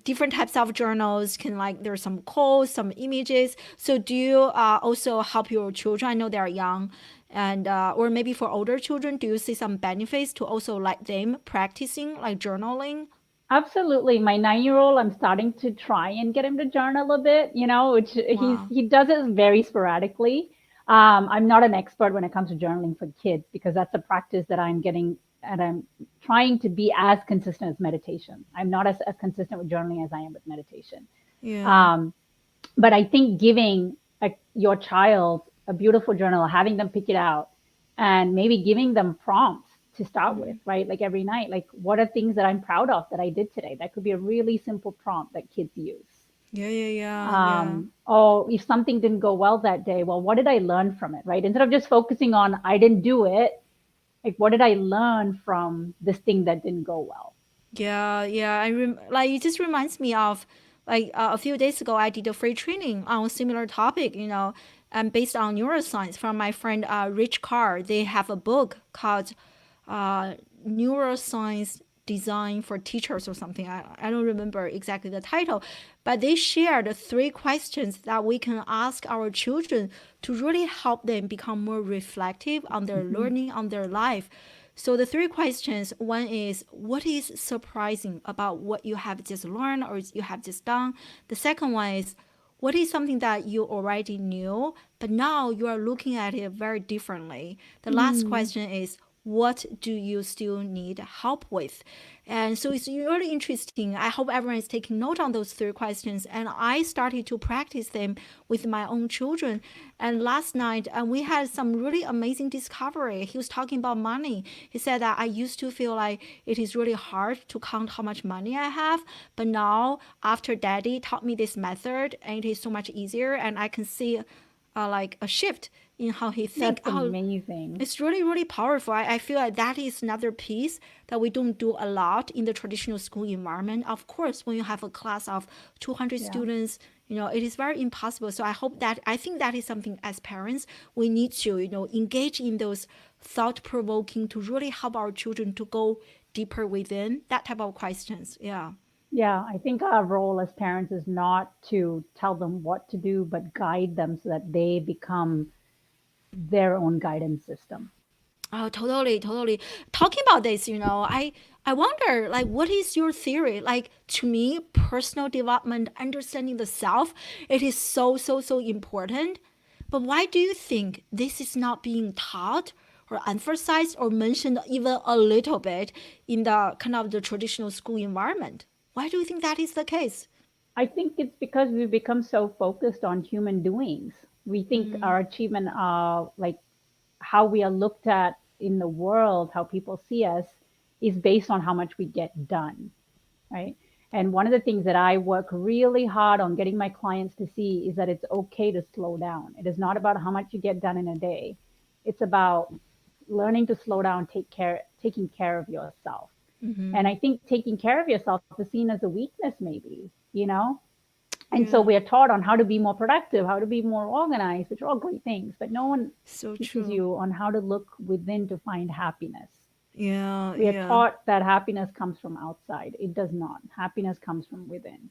different types of journals can like there's some quotes, some images. So do you also help your children? I know they are young, and or maybe for older children, do you see some benefits to also like them practicing like journaling? Absolutely. My 9-year old, I'm starting to try and get him to journal a bit, which Wow. he does it very sporadically. I'm not an expert when it comes to journaling for kids because that's a practice that I'm getting and I'm trying to be as consistent as meditation. I'm not as consistent with journaling as I am with meditation. Yeah. Um, but I think giving your child a beautiful journal, having them pick it out, and maybe giving them prompts to start with, right? Like every night, like what are things that I'm proud of that I did today? That could be a really simple prompt that kids use. Yeah, yeah, yeah, yeah. Or if something didn't go well that day, well, what did I learn from it, right? Instead of just focusing on I didn't do it, like what did I learn from this thing that didn't go well? Yeah, yeah. Like it just reminds me of like a few days ago I did a free training on a similar topic, and based on neuroscience from my friend Rich Carr. They have a book called Neuroscience Design for Teachers or something. I don't remember exactly the title, but they shared three questions that we can ask our children to really help them become more reflective on their Mm-hmm. learning, on their life. So the three questions, one is what is surprising about what you have just learned or you have just done? The second one is what is something that you already knew, but now you are looking at it very differently? The last Mm. question is what do you still need help with? And so it's really interesting. I hope everyone is taking note on those three questions. And I started to practice them with my own children. And last night, we had some really amazing discovery. He was talking about money. He said that I used to feel like it is really hard to count how much money I have. But now, after daddy taught me this method, and it is so much easier, and I can see like a shift in how he think. That's Oh, amazing. it's really, really powerful. I feel like that is another piece that we don't do a lot in the traditional school environment. Of course, when you have a class of 200 Yeah. students, it is very impossible. So I think that is something as parents, we need to, engage in those thought provoking to really help our children to go deeper within that type of questions. Yeah. Yeah, I think our role as parents is not to tell them what to do, but guide them so that they become their own guidance system. Oh, totally, totally. Talking about this, I wonder, like, what is your theory? Like, to me, personal development, understanding the self, it is so, so, so important. But why do you think this is not being taught or emphasized or mentioned even a little bit in the kind of the traditional school environment? Why do you think that is the case? I think it's because we've become so focused on human doings. We think our achievement are like how we are looked at in the world, how people see us, is based on how much we get done, right? And one of the things that I work really hard on getting my clients to see is that it's okay to slow down. It is not about how much you get done in a day. It's about learning to slow down, taking care of yourself. And I think taking care of yourself is seen as a weakness, maybe, you know? And so Yeah, we are taught on how to be more productive, how to be more organized, which are all great things, but no one so teaches true. you on how to look within to find happiness. Yeah, We are yeah. taught that happiness comes from outside. It does not. Happiness comes from within.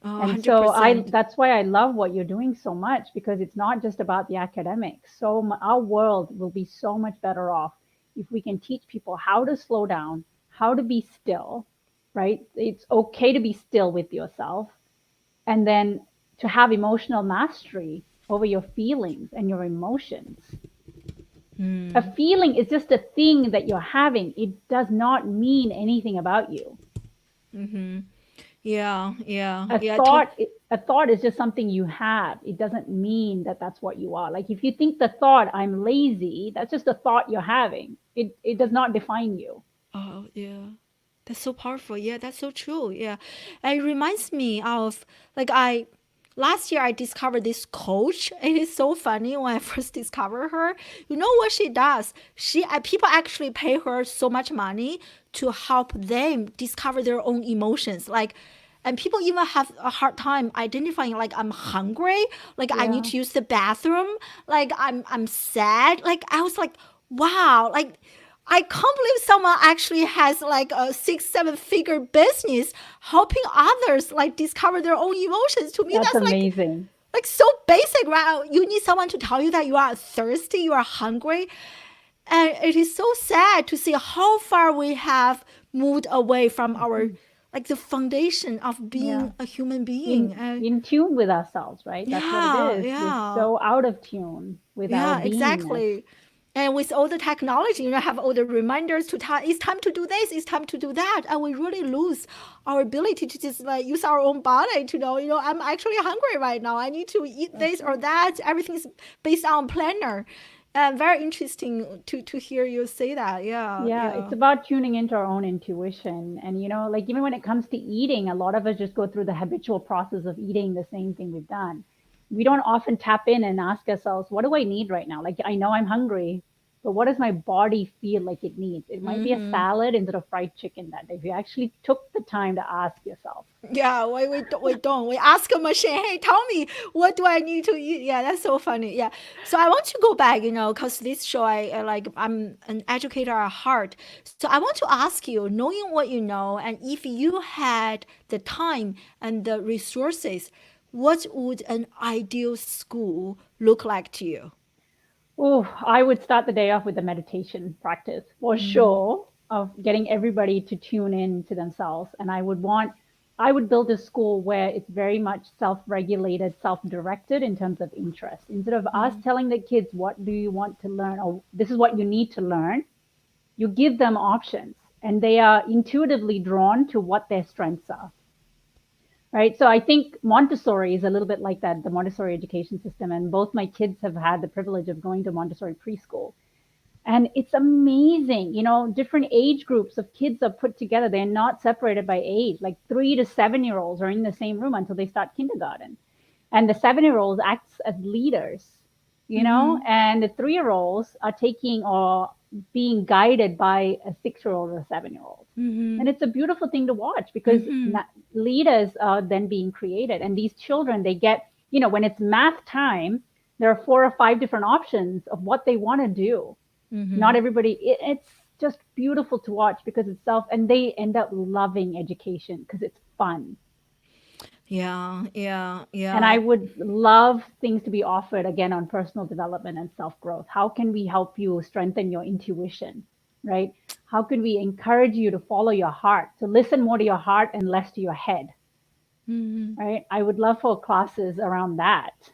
Oh, And so I 100%. that's why I love what you're doing so much, because it's not just about the academics. So our world will be so much better off if we can teach people how to slow down, how to be still, right? It's okay to be still with yourself, and then to have emotional mastery over your feelings and your emotions. A feeling is just a thing that you're having. It does not mean anything about you. Yeah, yeah, A yeah. thought is just something you have. It doesn't mean that that's what you are. Like if you think the thought I'm lazy, that's just a thought you're having. It does not define you. Oh, yeah. That's so powerful. Yeah, that's so true. Yeah. And it reminds me of like last year I discovered this coach. It is so funny when I first discovered her. You know what she does? People actually pay her so much money to help them discover their own emotions. Like, and people even have a hard time identifying, like, I'm hungry, like I need Yeah, to use the bathroom, like I'm sad. Like I was like, wow, like I can't believe someone actually has like a 6, 7 figure business helping others like discover their own emotions. To me, that's that's amazing. like so basic, right? You need someone to tell you that you are thirsty, you are hungry. And it is so sad to see how far we have moved away from our like the foundation of Yeah. being a human being. In tune with ourselves, right? That's what it Yeah, is. We're yeah. so out of tune with our Yeah, beingness. exactly. And with all the technology, have all the reminders to tell it's time to do this, it's time to do that, and we really lose our ability to just like use our own body to know, I'm actually hungry right now. I need to eat That's this or right. that. Everything is based on planner. And very interesting to hear you say that. Yeah, Yeah, it's yeah. about tuning into our own intuition. And, like even when it comes to eating, a lot of us just go through the habitual process of eating the same thing we've done. We don't often tap in and ask ourselves, what do I need right now? Like, I know I'm hungry, but what does my body feel like it needs? It might be a salad instead of fried chicken that day. If you actually took the time to ask yourself. Yeah, we don't. We ask a machine, hey, tell me, what do I need to eat? Yeah, that's so funny. Yeah. So I want to go back, because this show, I'm an educator at heart. So I want to ask you, knowing what you know, and if you had the time and the resources, what would an ideal school look like to you? Oh, I would start the day off with a meditation practice for sure, of getting everybody to tune in to themselves. And I would build a school where it's very much self-regulated, self-directed in terms of interest. Instead of us telling the kids, what do you want to learn? Or this is what you need to learn. You give them options and they are intuitively drawn to what their strengths are. Right. So I think Montessori is a little bit like that, the Montessori education system. And both my kids have had the privilege of going to Montessori preschool. And it's amazing, different age groups of kids are put together. They're not separated by age. Like 3 to 7 year olds are in the same room until they start kindergarten. And the 7 year olds acts as leaders, and the 3 year olds are taking or being guided by a 6 year old or a 7 year old. And it's a beautiful thing to watch because leaders are then being created. And these children, they get, when it's math time, there are 4 or 5 different options of what they want to do. Not everybody, it's just beautiful to watch because it's self, and they end up loving education because it's fun. Yeah, And yeah. I would love things to be offered again on personal development and self growth. How can we help you strengthen your intuition, right? How can we encourage you to follow your heart, to listen more to your heart and less to your head, right? I would love for classes around that.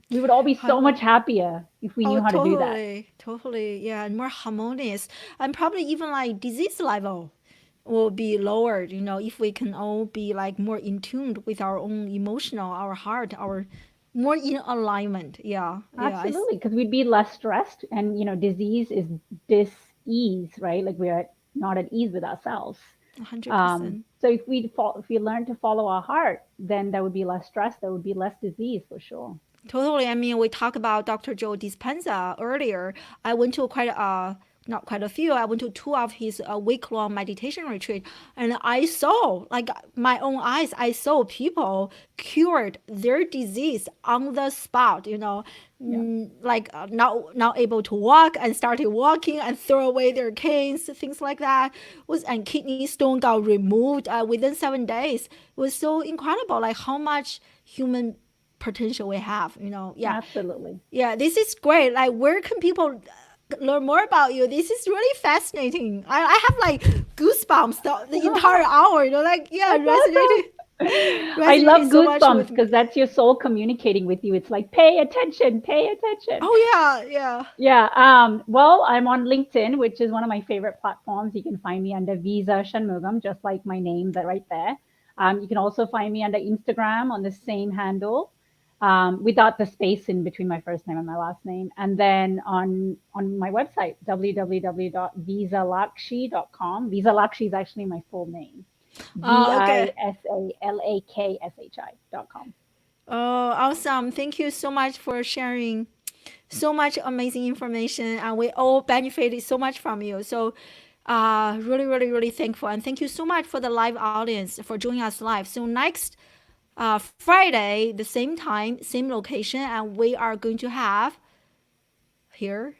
We would all be so much happier if we Oh, knew how to do that. totally. Yeah, and more harmonious. And probably even like disease level will be lowered, if we can all be like more in tune with our own emotional, our heart, our more in alignment. Yeah, yeah, Absolutely, because we'd be less stressed, and disease is dis-ease, right? Like we are not at ease with ourselves. 100%. So if we learn to follow our heart, then there would be less stress, there would be less disease for sure. Totally. I mean, we talked about Dr. Joe Dispenza earlier. I went to not quite a few. I went to two of his week-long meditation retreat, and I saw, like my own eyes, I saw people cured their disease on the spot. Yeah, Like not able to walk and started walking and throw away their canes, things like that. And kidney stone got removed within 7 days. It was so incredible, like how much human potential we have. Yeah, absolutely. yeah, this is great. Like, where can people learn more about you? This is really fascinating. I have like goosebumps the entire hour. Like, yeah, That's awesome. I love resonated so much goosebumps with because me. that's your soul communicating with you. It's like, pay attention, pay attention. Oh yeah, yeah. Yeah. Well, I'm on LinkedIn, which is one of my favorite platforms. You can find me under Visa Shanmugam, just like my name that right there. You can also find me under Instagram on the same handle, without the space in between my first name and my last name. And then on my website, www.visalakshi.com. Visa Lakshi is actually my full name. Okay. VISALAKSHI.com. Oh, awesome. Thank you so much for sharing so much amazing information, and we all benefited so much from you. So really, really, really thankful, and thank you so much for the live audience for joining us live. So next Friday, the same time, same location, and we are going to have here.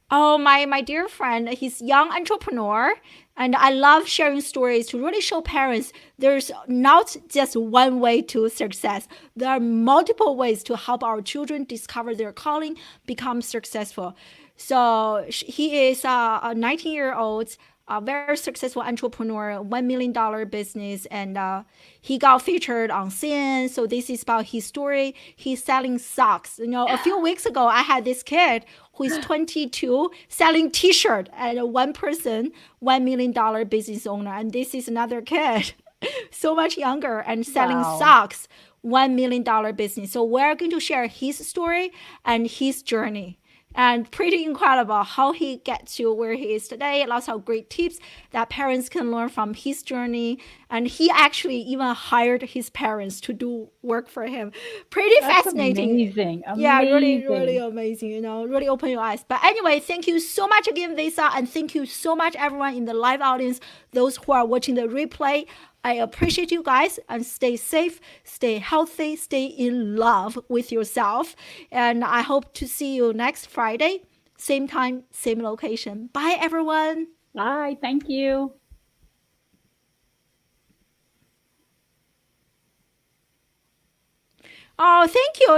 Oh, my dear friend, he's young entrepreneur, and I love sharing stories to really show parents there's not just one way to success. There are multiple ways to help our children discover their calling, become successful. So he is a 19-year-old, a very successful entrepreneur, $1 million business, and he got featured on CNN. So this is about his story. He's selling socks. A few weeks ago, I had this kid who is 22 selling T-shirt, and one person, $1 million business owner, and this is another kid, so much younger and selling Wow. socks, $1 million business. So we're going to share his story and his journey, and pretty incredible how he gets to where he is today. Lots of great tips that parents can learn from his journey. And he actually even hired his parents to do work for him. Pretty That's fascinating. amazing. Yeah, really, really Amazing. amazing. Really open your eyes. But anyway, thank you so much again, Visa, and thank you so much, everyone in the live audience, those who are watching the replay. I appreciate you guys, and stay safe, stay healthy, stay in love with yourself. And I hope to see you next Friday, same time, same location. Bye, everyone. Bye. Thank you. Oh, thank you.